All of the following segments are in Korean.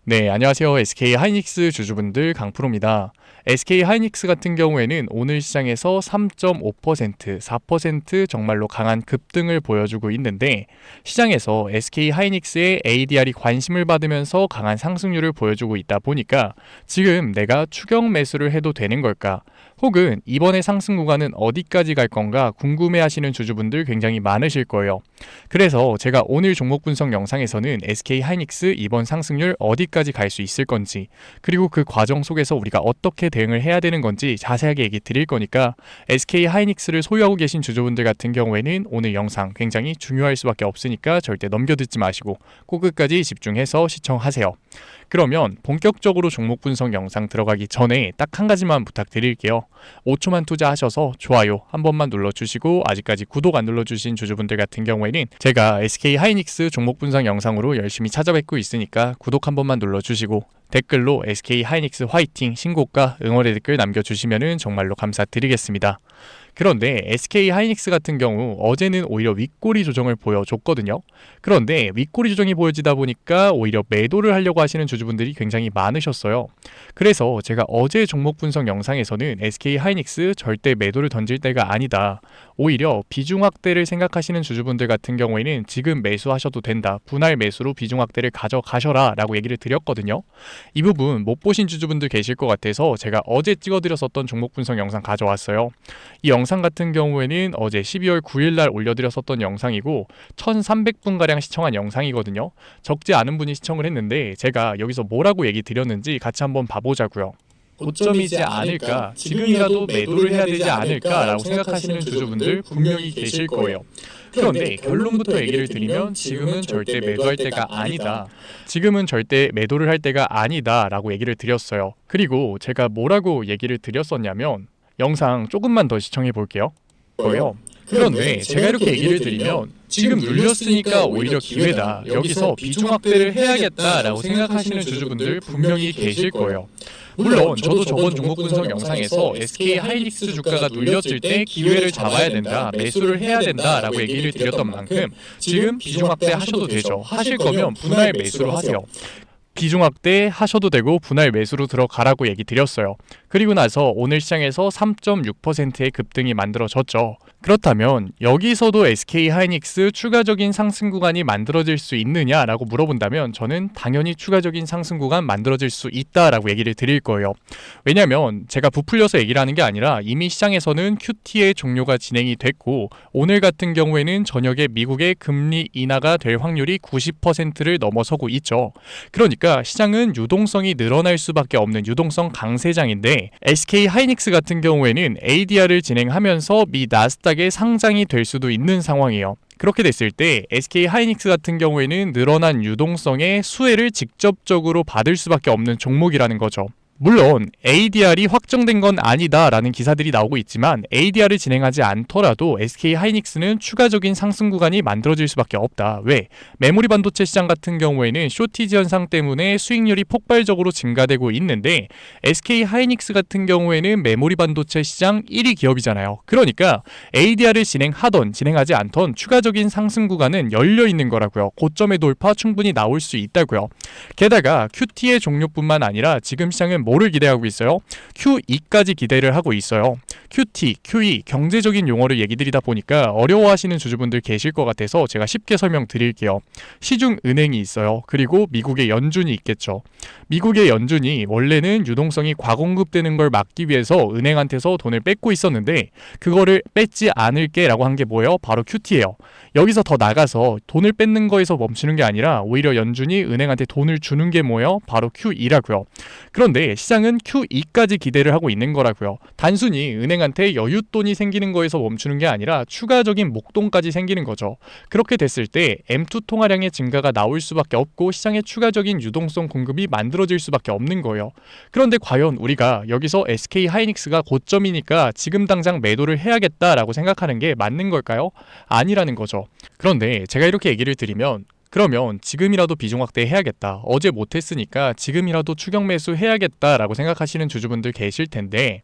네, 안녕하세요. SK 하이닉스 주주분들 강프로입니다. SK 하이닉스 같은 경우에는 오늘 시장에서 3.5%, 4% 정말로 강한 급등을 보여주고 있는데 시장에서 SK 하이닉스의 ADR이 관심을 받으면서 강한 상승률을 보여주고 있다 보니까 지금 내가 추격 매수를 해도 되는 걸까? 혹은 이번에 상승 구간은 어디까지 갈 건가 궁금해하시는 주주분들 굉장히 많으실 거예요. 그래서 제가 오늘 종목 분석 영상에서는 SK 하이닉스 이번 상승률 어디까지 갈 수 있을 건지, 그리고 그 과정 속에서 우리가 어떻게 대응을 해야 되는 건지 자세하게 얘기 드릴 거니까 SK 하이닉스를 소유하고 계신 주주분들 같은 경우에는 오늘 영상 굉장히 중요할 수밖에 없으니까 절대 넘겨듣지 마시고 꼭 끝까지 집중해서 시청하세요. 그러면 본격적으로 종목 분석 영상 들어가기 전에 딱 한 가지만 부탁드릴게요. 5초만 투자하셔서 좋아요 한 번만 눌러주시고 아직까지 구독 안 눌러주신 주주분들 같은 경우에는 제가 SK 하이닉스 종목 분석 영상으로 열심히 찾아뵙고 있으니까 구독 한 번만 눌러주시고 댓글로 SK 하이닉스 화이팅 신고가 응원의 댓글 남겨주시면 정말로 감사드리겠습니다. 그런데 SK 하이닉스 같은 경우 어제는 오히려 윗꼬리 조정을 보여줬거든요. 그런데 윗꼬리 조정이 보여지다 보니까 오히려 매도를 하려고 하시는 주주분들이 굉장히 많으셨어요. 그래서 제가 어제 종목 분석 영상에서는 SK 하이닉스 절대 매도를 던질 때가 아니다. 오히려 비중 확대를 생각하시는 주주분들 같은 경우에는 지금 매수하셔도 된다. 분할 매수로 비중 확대를 가져가셔라 라고 얘기를 드렸거든요. 이 부분 못 보신 주주분들 계실 것 같아서 제가 어제 찍어드렸었던 종목 분석 영상 가져왔어요. 이 영상 같은 경우에는 어제 12월 9일 날 올려드렸었던 영상이고 1300분가량 시청한 영상이거든요. 적지 않은 분이 시청을 했는데 제가 여기서 뭐라고 얘기 드렸는지 같이 한번 봐보자고요. 고점이지 않을까, 지금이라도 매도를 해야 되지 않을까라고 생각하시는 주주분들 분명히 계실 거예요. 그런데 결론부터 얘기를 드리면 지금은 절대 매도할 때가 아니다. 지금은 절대 매도를 할 때가 아니다 라고 얘기를 드렸어요. 그리고 제가 뭐라고 얘기를 드렸었냐면 영상 조금만 더 시청해 볼게요. 그런데 제가 이렇게 얘기를 드리면 지금 눌렸으니까 오히려 기회다. 여기서 비중 확대를 해야겠다라고 생각하시는 주주분들 분명히 계실 거예요. 물론 저도 저번 종목 분석 영상에서 SK 하이닉스 주가가 눌렸을 때 기회를 잡아야 된다, 매수를 해야 된다라고 얘기를 드렸던 만큼 지금 비중 확대 하셔도 되죠. 하실 거면 분할 매수로 하세요. 비중 확대 하셔도 되고 분할 매수로 들어가라고 얘기 드렸어요. 그리고 나서 오늘 시장에서 3.6%의 급등이 만들어졌죠. 그렇다면 여기서도 SK 하이닉스 추가적인 상승 구간이 만들어질 수 있느냐라고 물어본다면 저는 당연히 추가적인 상승 구간 만들어질 수 있다라고 얘기를 드릴 거예요. 왜냐면 제가 부풀려서 얘기를 하는 게 아니라 이미 시장에서는 QT의 종료가 진행이 됐고 오늘 같은 경우에는 저녁에 미국의 금리 인하가 될 확률이 90%를 넘어서고 있죠. 그러니까 시장은 유동성이 늘어날 수밖에 없는 유동성 강세장인데 SK 하이닉스 같은 경우에는 ADR을 진행하면서 미 나스닥에 상장이 될 수도 있는 상황이에요. 그렇게 됐을 때 SK 하이닉스 같은 경우에는 늘어난 유동성의 수혜를 직접적으로 받을 수밖에 없는 종목이라는 거죠. 물론 ADR이 확정된 건 아니다라는 기사들이 나오고 있지만 ADR을 진행하지 않더라도 SK 하이닉스는 추가적인 상승 구간이 만들어질 수밖에 없다. 왜? 메모리 반도체 시장 같은 경우에는 쇼티지 현상 때문에 수익률이 폭발적으로 증가되고 있는데 SK 하이닉스 같은 경우에는 메모리 반도체 시장 1위 기업이잖아요. 그러니까 ADR을 진행하던 진행하지 않던 추가적인 상승 구간은 열려 있는 거라고요. 고점의 돌파 충분히 나올 수 있다고요. 게다가 QT의 종료뿐만 아니라 지금 시장은 뭐를 기대하고 있어요? QE까지 기대를 하고 있어요. QT, QE 경제적인 용어를 얘기 드리다 보니까 어려워하시는 주주분들 계실 것 같아서 제가 쉽게 설명드릴게요. 시중은행이 있어요. 그리고 미국의 연준이 있겠죠. 미국의 연준이 원래는 유동성이 과공급되는 걸 막기 위해서 은행한테서 돈을 뺏고 있었는데 그거를 뺏지 않을게 라고 한 게 뭐예요? 바로 QT예요. 여기서 더 나가서 돈을 뺏는 거에서 멈추는 게 아니라 오히려 연준이 은행한테 돈을 주는 게 뭐예요? 바로 QE라고요. 그런데 시장은 QE까지 기대를 하고 있는 거라고요. 단순히 은행한테 여윳돈이 생기는 거에서 멈추는 게 아니라 추가적인 목돈까지 생기는 거죠. 그렇게 됐을 때 M2 통화량의 증가가 나올 수밖에 없고 시장에 추가적인 유동성 공급이 만들어질 수밖에 없는 거예요. 그런데 과연 우리가 여기서 SK 하이닉스가 고점이니까 지금 당장 매도를 해야겠다라고 생각하는 게 맞는 걸까요? 아니라는 거죠. 그런데 제가 이렇게 얘기를 드리면 그러면 지금이라도 비중 확대해야겠다. 어제 못했으니까 지금이라도 추격 매수 해야겠다라고 생각하시는 주주분들 계실 텐데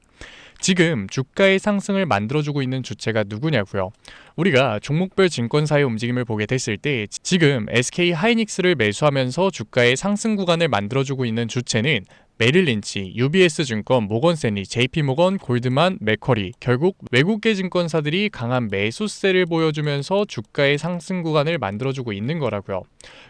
지금 주가의 상승을 만들어주고 있는 주체가 누구냐고요? 우리가 종목별 증권사의 움직임을 보게 됐을 때 지금 SK 하이닉스를 매수하면서 주가의 상승 구간을 만들어주고 있는 주체는 메릴린치, UBS 증권, 모건스탠리, JP모건, 골드만, 맥쿼리, 결국 외국계 증권사들이 강한 매수세를 보여주면서 주가의 상승 구간을 만들어주고 있는 거라고요.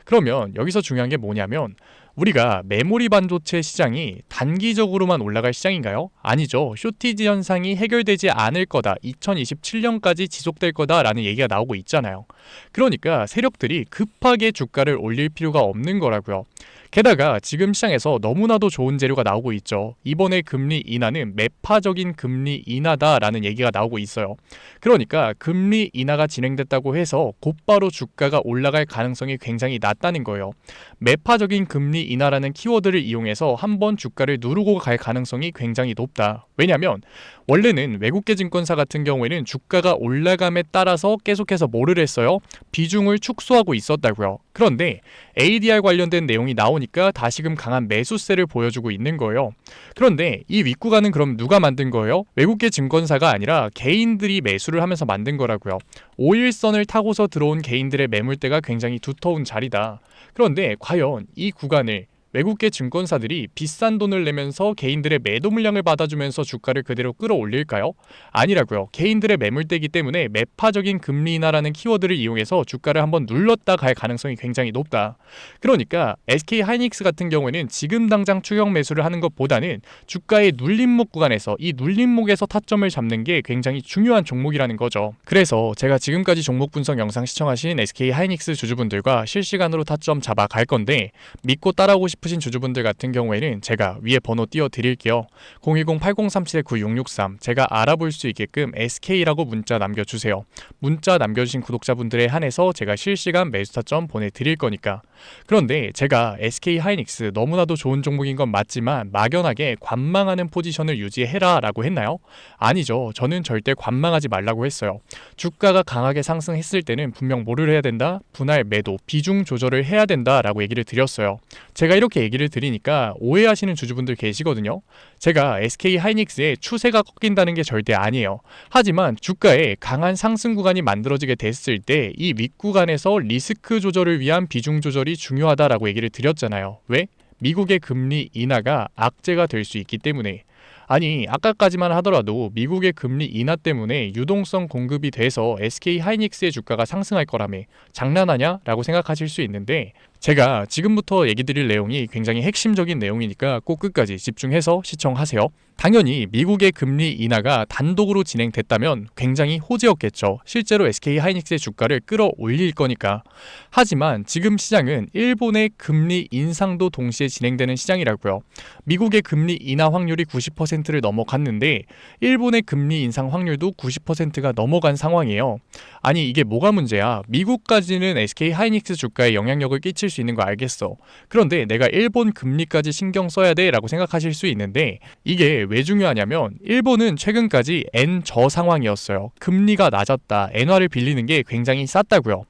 그러면 여기서 중요한 게 뭐냐면 우리가 메모리 반도체 시장이 단기적으로만 올라갈 시장인가요? 아니죠. 쇼티지 현상이 해결되지 않을 거다. 2027년까지 지속될 거다라는 얘기가 나오고 있잖아요. 그러니까 세력들이 급하게 주가를 올릴 필요가 없는 거라고요. 게다가 지금 시장에서 너무나도 좋은 재료가 나오고 있죠. 이번에 금리 인하는 매파적인 금리 인하다라는 얘기가 나오고 있어요. 그러니까 금리 인하가 진행됐다고 해서 곧바로 주가가 올라갈 가능성이 굉장히 낮다는 거예요. 매파적인 금리 인하라는 키워드를 이용해서 한번 주가를 누르고 갈 가능성이 굉장히 높다. 왜냐하면 원래는 외국계 증권사 같은 경우에는 주가가 올라감에 따라서 계속해서 뭐를 했어요? 비중을 축소하고 있었다고요. 그런데 ADR 관련된 내용이 나오니까 다시금 강한 매수세를 보여주고 있는 거예요. 그런데 이 윗구간은 그럼 누가 만든 거예요? 외국계 증권사가 아니라 개인들이 매수를 하면서 만든 거라고요. 5일선을 타고서 들어온 개인들의 매물대가 굉장히 두터운 자리다. 그런데 과연 이 구간을 외국계 증권사들이 비싼 돈을 내면서 개인들의 매도 물량을 받아주면서 주가를 그대로 끌어올릴까요? 아니라고요. 개인들의 매물대이기 때문에 매파적인 금리 인하라는 키워드를 이용해서 주가를 한번 눌렀다 갈 가능성이 굉장히 높다. 그러니까 SK 하이닉스 같은 경우에는 지금 당장 추격 매수를 하는 것보다는 주가의 눌림목 구간에서 이 눌림목에서 타점을 잡는 게 굉장히 중요한 종목이라는 거죠. 그래서 제가 지금까지 종목 분석 영상 시청하신 SK 하이닉스 주주분들과 실시간으로 타점 잡아 갈 건데 믿고 따라오고 싶으신 주주분들 같은 경우에는 제가 위에 번호 띄워 드릴게요. 010-8037-9663 제가 알아볼 수 있게끔 SK라고 문자 남겨주세요. 문자 남겨주신 구독자분들에 한해서 제가 실시간 매수 타점 보내드릴 거니까. 그런데 제가 SK 하이닉스 너무나도 좋은 종목인 건 맞지만 막연하게 관망하는 포지션을 유지해라 라고 했나요? 아니죠. 저는 절대 관망하지 말라고 했어요. 주가가 강하게 상승했을 때는 분명 뭐를 해야 된다? 분할 매도, 비중 조절을 해야 된다 라고 얘기를 드렸어요. 제가 이렇게 얘기를 드리니까 오해하시는 주주분들 계시거든요. 제가 SK 하이닉스의 추세가 꺾인다는 게 절대 아니에요. 하지만 주가에 강한 상승 구간이 만들어지게 됐을 때 이 윗구간에서 리스크 조절을 위한 비중 조절이 중요하다라고 얘기를 드렸잖아요. 왜? 미국의 금리 인하가 악재가 될 수 있기 때문에. 아니 아까까지만 하더라도 미국의 금리 인하 때문에 유동성 공급이 돼서 SK 하이닉스의 주가가 상승할 거라며 장난하냐? 라고 생각하실 수 있는데 제가 지금부터 얘기 드릴 내용이 굉장히 핵심적인 내용이니까 꼭 끝까지 집중해서 시청하세요. 당연히 미국의 금리 인하가 단독으로 진행됐다면 굉장히 호재였겠죠. 실제로 SK 하이닉스의 주가를 끌어올릴 거니까. 하지만 지금 시장은 일본의 금리 인상도 동시에 진행되는 시장이라고요. 미국의 금리 인하 확률이 90%를 넘어갔는데 일본의 금리 인상 확률도 90%가 넘어간 상황이에요. 아니 이게 뭐가 문제야? 미국까지는 SK 하이닉스 주가에 영향력을 끼칠 수 있는 거 알겠어. 그런데 내가 일본 금리까지 신경 써야 돼 라고 생각하실 수 있는데 이게 왜 중요하냐면 일본은 최근까지 엔저 상황이었어요. 금리가 낮았다. 엔화를 빌리는 게 굉장히 쌌다고요.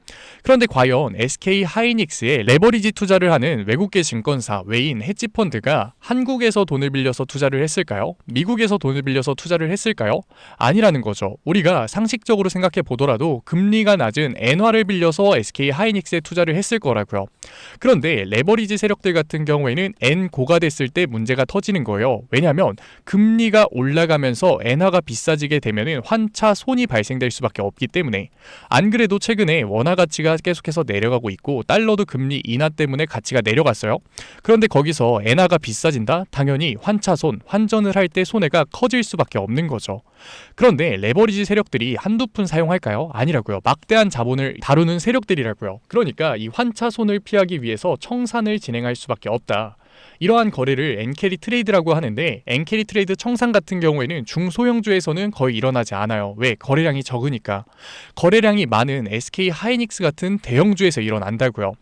그런데 과연 SK 하이닉스에 레버리지 투자를 하는 외국계 증권사, 외인, 헤지펀드가 한국에서 돈을 빌려서 투자를 했을까요? 미국에서 돈을 빌려서 투자를 했을까요? 아니라는 거죠. 우리가 상식적으로 생각해 보더라도 금리가 낮은 엔화를 빌려서 SK 하이닉스에 투자를 했을 거라고요. 그런데 레버리지 세력들 같은 경우에는 엔고가 됐을 때 문제가 터지는 거예요. 왜냐하면 금리가 올라가면서 엔화가 비싸지게 되면 환차 손이 발생될 수밖에 없기 때문에. 안 그래도 최근에 원화 가치가 계속해서 내려가고 있고 달러도 금리 인하 때문에 가치가 내려갔어요. 그런데 거기서 엔화가 비싸진다? 당연히 환차손, 환전을 할 때 손해가 커질 수밖에 없는 거죠. 그런데 레버리지 세력들이 한두 푼 사용할까요? 아니라고요. 막대한 자본을 다루는 세력들이라고요. 그러니까 이 환차손을 피하기 위해서 청산을 진행할 수밖에 없다. 이러한 거래를 엔캐리 트레이드라고 하는데 엔캐리 트레이드 청산 같은 경우에는 중소형주에서는 거의 일어나지 않아요. 왜? 거래량이 적으니까. 거래량이 많은 SK 하이닉스 같은 대형주에서 일어난다고요.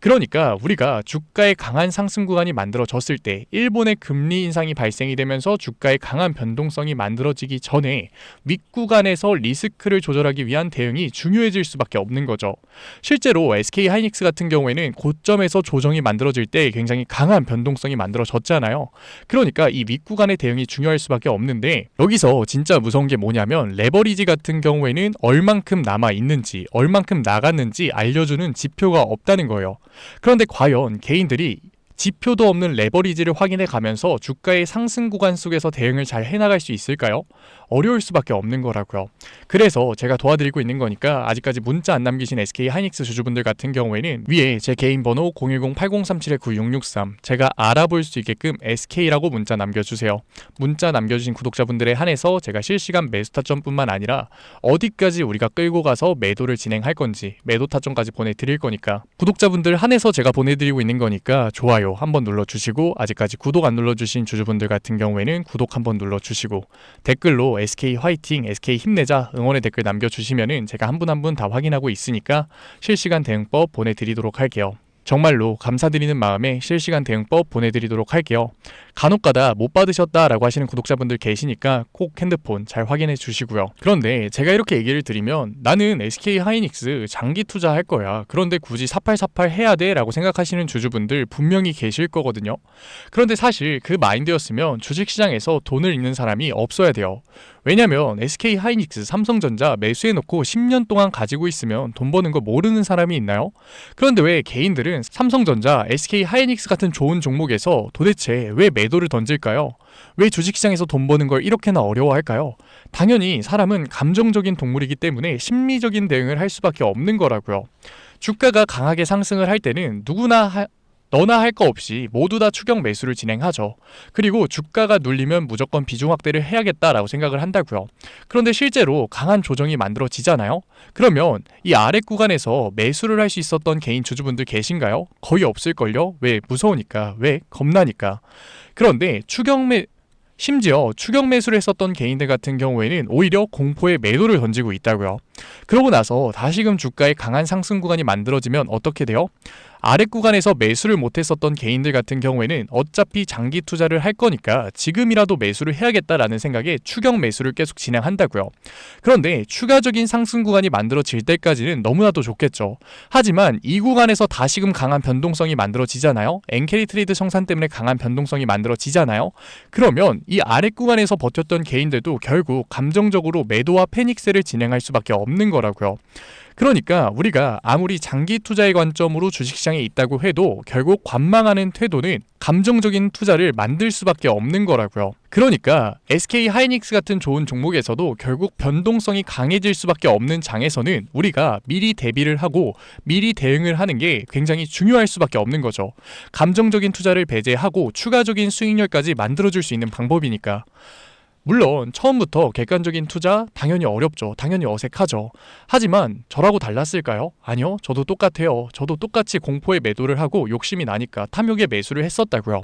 그러니까 우리가 주가의 강한 상승 구간이 만들어졌을 때 일본의 금리 인상이 발생이 되면서 주가의 강한 변동성이 만들어지기 전에 윗구간에서 리스크를 조절하기 위한 대응이 중요해질 수밖에 없는 거죠. 실제로 SK 하이닉스 같은 경우에는 고점에서 조정이 만들어질 때 굉장히 강한 변동성이 변동성이 만들어졌잖아요. 그러니까 이 윗구간의 대응이 중요할 수밖에 없는데, 여기서 진짜 무서운 게 뭐냐면 레버리지 같은 경우에는 얼만큼 남아있는지 얼만큼 나갔는지 알려주는 지표가 없다는 거예요. 그런데 과연 개인들이 지표도 없는 레버리지를 확인해 가면서 주가의 상승 구간 속에서 대응을 잘 해나갈 수 있을까요? 어려울 수밖에 없는 거라고요. 그래서 제가 도와드리고 있는 거니까 아직까지 문자 안 남기신 SK 하이닉스 주주분들 같은 경우에는 위에 제 개인 번호 010-8037-9663 제가 알아볼 수 있게끔 SK라고 문자 남겨주세요. 문자 남겨주신 구독자분들에 한해서 제가 실시간 매수 타점뿐만 아니라 어디까지 우리가 끌고 가서 매도를 진행할 건지 매도 타점까지 보내드릴 거니까, 구독자분들 한해서 제가 보내드리고 있는 거니까 좋아요 한번 눌러주시고, 아직까지 구독 안 눌러주신 주주분들 같은 경우에는 구독 한번 눌러주시고, 댓글로 SK 화이팅, SK 힘내자 응원의 댓글 남겨주시면은 제가 한 분 한 분 다 확인하고 있으니까 실시간 대응법 보내드리도록 할게요. 정말로 감사드리는 마음에 실시간 대응법 보내드리도록 할게요. 간혹가다 못 받으셨다라고 하시는 구독자분들 계시니까 꼭 핸드폰 잘 확인해 주시고요. 그런데 제가 이렇게 얘기를 드리면 나는 SK 하이닉스 장기 투자할 거야, 그런데 굳이 4848 해야 돼? 라고 생각하시는 주주분들 분명히 계실 거거든요. 그런데 사실 그 마인드였으면 주식시장에서 돈을 잃는 사람이 없어야 돼요. 왜냐면 SK 하이닉스, 삼성전자 매수해놓고 10년 동안 가지고 있으면 돈 버는 거 모르는 사람이 있나요? 그런데 왜 개인들은 삼성전자, SK 하이닉스 같은 좋은 종목에서 도대체 왜 매도를 던질까요? 왜 주식시장에서 돈 버는 걸 이렇게나 어려워할까요? 당연히 사람은 감정적인 동물이기 때문에 심리적인 대응을 할 수밖에 없는 거라고요. 주가가 강하게 상승을 할 때는 너나 할 거 없이 모두 다 추격 매수를 진행하죠. 그리고 주가가 눌리면 무조건 비중 확대를 해야겠다라고 생각을 한다고요. 그런데 실제로 강한 조정이 만들어지잖아요. 그러면 이 아래 구간에서 매수를 할 수 있었던 개인 주주분들 계신가요? 거의 없을걸요? 왜? 무서우니까. 왜? 겁나니까. 그런데 심지어 추격 매수를 했었던 개인들 같은 경우에는 오히려 공포의 매도를 던지고 있다고요. 그러고 나서 다시금 주가의 강한 상승 구간이 만들어지면 어떻게 돼요? 아래 구간에서 매수를 못했었던 개인들 같은 경우에는 어차피 장기 투자를 할 거니까 지금이라도 매수를 해야겠다라는 생각에 추격 매수를 계속 진행한다고요. 그런데 추가적인 상승 구간이 만들어질 때까지는 너무나도 좋겠죠. 하지만 이 구간에서 다시금 강한 변동성이 만들어지잖아요. 엔캐리 트레이드 청산 때문에 강한 변동성이 만들어지잖아요. 그러면 이 아래 구간에서 버텼던 개인들도 결국 감정적으로 매도와 패닉세를 진행할 수밖에 없는 거라고요. 그러니까 우리가 아무리 장기 투자의 관점으로 주식시장에 있다고 해도 결국 관망하는 태도는 감정적인 투자를 만들 수밖에 없는 거라고요. 그러니까 SK 하이닉스 같은 좋은 종목에서도 결국 변동성이 강해질 수밖에 없는 장에서는 우리가 미리 대비를 하고 미리 대응을 하는 게 굉장히 중요할 수밖에 없는 거죠. 감정적인 투자를 배제하고 추가적인 수익률까지 만들어줄 수 있는 방법이니까. 물론 처음부터 객관적인 투자 당연히 어렵죠. 당연히 어색하죠. 하지만 저라고 달랐을까요? 아니요. 저도 똑같아요. 저도 똑같이 공포에 매도를 하고 욕심이 나니까 탐욕에 매수를 했었다고요.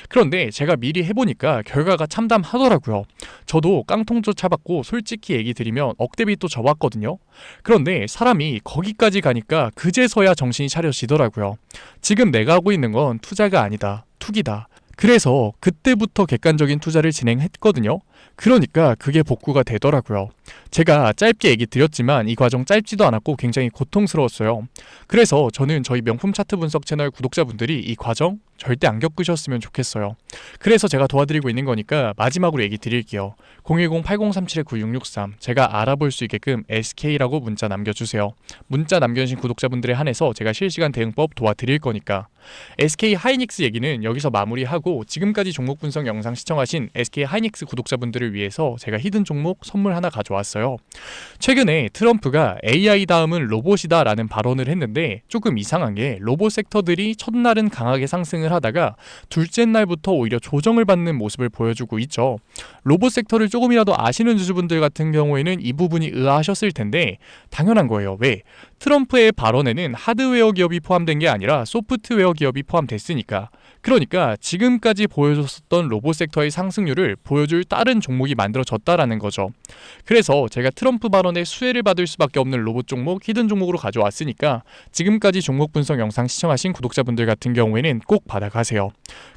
그런데 제가 미리 해보니까 결과가 참담하더라고요. 저도 깡통조 차봤고 솔직히 얘기 드리면 억대빚도 져봤거든요. 그런데 사람이 거기까지 가니까 그제서야 정신이 차려지더라고요. 지금 내가 하고 있는 건 투자가 아니다. 투기다. 그래서 그때부터 객관적인 투자를 진행했거든요. 그러니까 그게 복구가 되더라고요. 제가 짧게 얘기 드렸지만 이 과정 짧지도 않았고 굉장히 고통스러웠어요. 그래서 저는 저희 명품 차트 분석 채널 구독자분들이 이 과정 절대 안 겪으셨으면 좋겠어요. 그래서 제가 도와드리고 있는 거니까 마지막으로 얘기 드릴게요. 010-8037-9663 제가 알아볼 수 있게끔 SK라고 문자 남겨주세요. 문자 남겨주신 구독자분들에 한해서 제가 실시간 대응법 도와드릴 거니까. SK 하이닉스 얘기는 여기서 마무리하고, 지금까지 종목 분석 영상 시청하신 SK 하이닉스 구독자분들을 위해서 제가 히든 종목 선물 하나 가져왔어요. 최근에 트럼프가 AI 다음은 로봇이다 라는 발언을 했는데 조금 이상한 게 로봇 섹터들이 첫날은 강하게 상승을 하다가 둘째 날부터 오히려 조정을 받는 모습을 보여주고 있죠. 로봇 섹터를 조금이라도 아시는 주주분들 같은 경우에는 이 부분이 의아하셨을 텐데 당연한 거예요. 왜? 트럼프의 발언에는 하드웨어 기업이 포함된 게 아니라 소프트웨어 기업이 포함됐으니까. 그러니까 지금까지 보여줬었던 로봇 섹터의 상승률을 보여줄 다른 종목이 만들어졌다라는 거죠. 그래서 제가 트럼프 발언에 수혜를 받을 수밖에 없는 로봇 종목, 히든 종목으로 가져왔으니까 지금까지 종목 분석 영상 시청하신 구독자분들 같은 경우에는 꼭 받아가세요.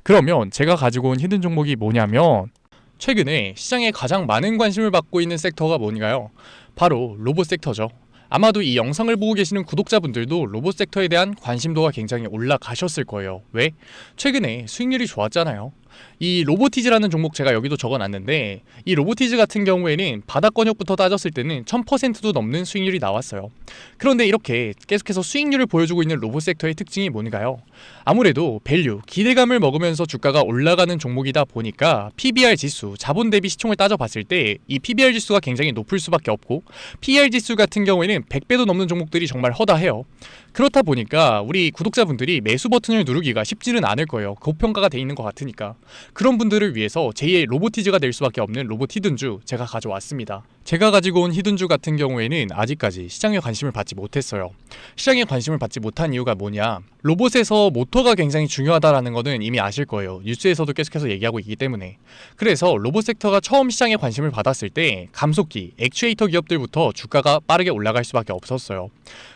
그러면 제가 가지고 온 히든 종목이 뭐냐면, 최근에 시장에 가장 많은 관심을 받고 있는 섹터가 뭔가요? 바로 로봇 섹터죠. 아마도 이 영상을 보고 계시는 구독자분들도 로봇 섹터에 대한 관심도가 굉장히 올라가셨을 거예요. 왜? 최근에 수익률이 좋았잖아요. 이 로보티즈라는 종목 제가 여기도 적어놨는데, 이 로보티즈 같은 경우에는 바닥권역부터 따졌을 때는 1000%도 넘는 수익률이 나왔어요. 그런데 이렇게 계속해서 수익률을 보여주고 있는 로봇 섹터의 특징이 뭔가요? 아무래도 밸류, 기대감을 먹으면서 주가가 올라가는 종목이다 보니까 PBR 지수, 자본 대비 시총을 따져봤을 때 이 PBR 지수가 굉장히 높을 수밖에 없고, PER 지수 같은 경우에는 100배도 넘는 종목들이 정말 허다해요. 그렇다 보니까 우리 구독자분들이 매수 버튼을 누르기가 쉽지는 않을 거예요. 고평가가 돼 있는 것 같으니까. 그런 분들을 위해서 제2의 로보티즈가 될 수밖에 없는 로봇 히든주 제가 가져왔습니다. 제가 가지고 온 히든주 같은 경우에는 아직까지 시장에 관심을 받지 못했어요. 시장에 관심을 받지 못한 이유가 뭐냐? 로봇에서 모터가 굉장히 중요하다라는 거는 이미 아실 거예요. 뉴스에서도 계속해서 얘기하고 있기 때문에. 그래서 로봇 섹터가 처음 시장에 관심을 받았을 때 감속기, 액추에이터 기업들부터 주가가 빠르게 올라갈 수밖에 없었어요.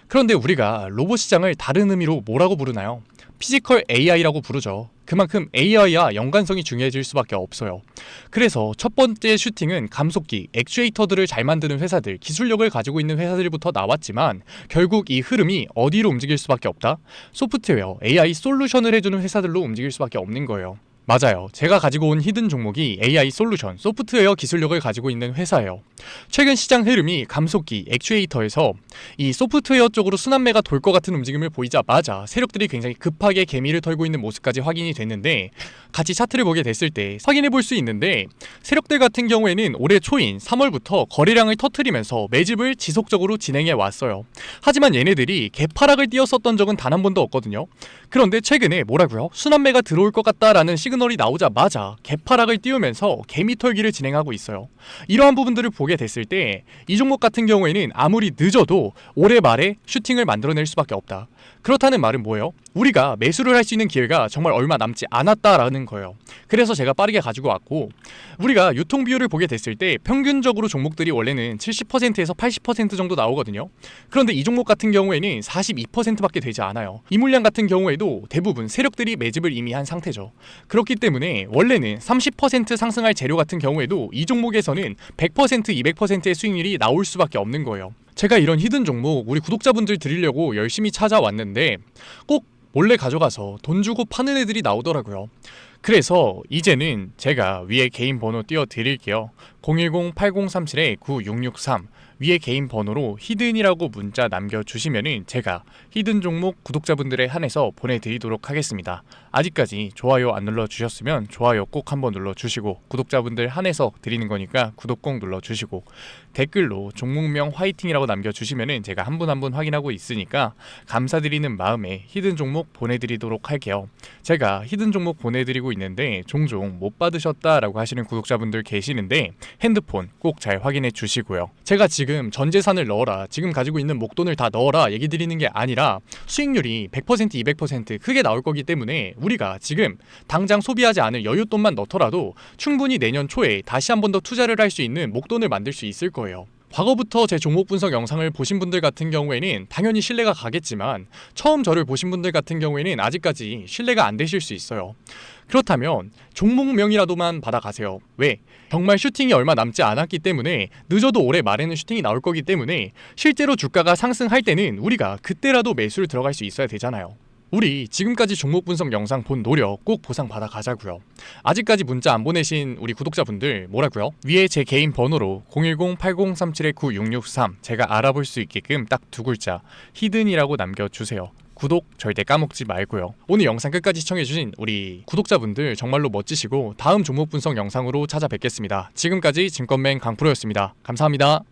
그런데 우리가 로봇 시장을 다른 의미로 뭐라고 부르나요? 피지컬 AI라고 부르죠. 그만큼 AI와 연관성이 중요해질 수밖에 없어요. 그래서 첫 번째 슈팅은 감속기, 액추에이터들을 잘 만드는 회사들, 기술력을 가지고 있는 회사들부터 나왔지만 결국 이 흐름이 어디로 움직일 수밖에 없다? 소프트웨어, AI 솔루션을 해주는 회사들로 움직일 수밖에 없는 거예요. 맞아요. 제가 가지고 온 히든 종목이 AI 솔루션, 소프트웨어 기술력을 가지고 있는 회사예요. 최근 시장 흐름이 감속기, 액추에이터에서 이 소프트웨어 쪽으로 순환매가 돌 것 같은 움직임을 보이자마자 세력들이 굉장히 급하게 개미를 털고 있는 모습까지 확인이 됐는데, 같이 차트를 보게 됐을 때 확인해 볼 수 있는데, 세력들 같은 경우에는 올해 초인 3월부터 거래량을 터트리면서 매집을 지속적으로 진행해 왔어요. 하지만 얘네들이 개파락을 띄었었던 적은 단 한 번도 없거든요. 그런데 최근에 뭐라고요? 순환매가 들어올 것 같다라는 시그널이 나오자마자 개파락을 띄우면서 개미 털기를 진행하고 있어요. 이러한 부분들을 보게 됐을 때 이 종목 같은 경우에는 아무리 늦어도 올해 말에 슈팅을 만들어낼 수밖에 없다. 그렇다는 말은 뭐예요? 우리가 매수를 할 수 있는 기회가 정말 얼마 남지 않았다라는 거예요. 그래서 제가 빠르게 가지고 왔고, 우리가 유통 비율을 보게 됐을 때 평균적으로 종목들이 원래는 70%에서 80% 정도 나오거든요. 그런데 이 종목 같은 경우에는 42%밖에 되지 않아요. 이 물량 같은 경우에도 대부분 세력들이 매집을 이미 한 상태죠. 그렇기 때문에 원래는 30% 상승할 재료 같은 경우에도 이 종목에서는 100%, 200%의 수익률이 나올 수밖에 없는 거예요. 제가 이런 히든 종목 우리 구독자분들 드리려고 열심히 찾아왔는데 꼭 몰래 가져가서 돈 주고 파는 애들이 나오더라고요. 그래서 이제는 제가 위에 개인 번호 띄워 드릴게요. 010-8037-9663 위에 개인 번호로 히든이라고 문자 남겨주시면은 제가 히든 종목 구독자분들에 한해서 보내드리도록 하겠습니다. 아직까지 좋아요 안 눌러주셨으면 좋아요 꼭 한번 눌러주시고, 구독자분들 한해서 드리는 거니까 구독 꼭 눌러주시고, 댓글로 종목명 화이팅이라고 남겨주시면은 제가 한 분 한 분 확인하고 있으니까 감사드리는 마음에 히든 종목 보내드리도록 할게요. 제가 히든 종목 보내드리고 있는데 종종 못 받으셨다라고 하시는 구독자분들 계시는데 핸드폰 꼭 잘 확인해 주시고요. 제가 지금 전 재산을 넣어라, 지금 가지고 있는 목돈을 다 넣어라 얘기 드리는 게 아니라 수익률이 100%, 200% 크게 나올 거기 때문에 우리가 지금 당장 소비하지 않을 여윳돈만 넣더라도 충분히 내년 초에 다시 한 번 더 투자를 할 수 있는 목돈을 만들 수 있을 거예요. 과거부터 제 종목 분석 영상을 보신 분들 같은 경우에는 당연히 신뢰가 가겠지만, 처음 저를 보신 분들 같은 경우에는 아직까지 신뢰가 안 되실 수 있어요. 그렇다면 종목명이라도만 받아가세요. 왜? 정말 슈팅이 얼마 남지 않았기 때문에, 늦어도 올해 말에는 슈팅이 나올 거기 때문에 실제로 주가가 상승할 때는 우리가 그때라도 매수를 들어갈 수 있어야 되잖아요. 우리 지금까지 종목 분석 영상 본 노력 꼭 보상 받아 가자고요. 아직까지 문자 안 보내신 우리 구독자분들 뭐라고요? 위에 제 개인 번호로 010-8037-9663 제가 알아볼 수 있게끔 딱 두 글자 히든이라고 남겨주세요. 구독 절대 까먹지 말고요. 오늘 영상 끝까지 시청해주신 우리 구독자분들 정말로 멋지시고, 다음 종목 분석 영상으로 찾아뵙겠습니다. 지금까지 증권맨 강프로였습니다. 감사합니다.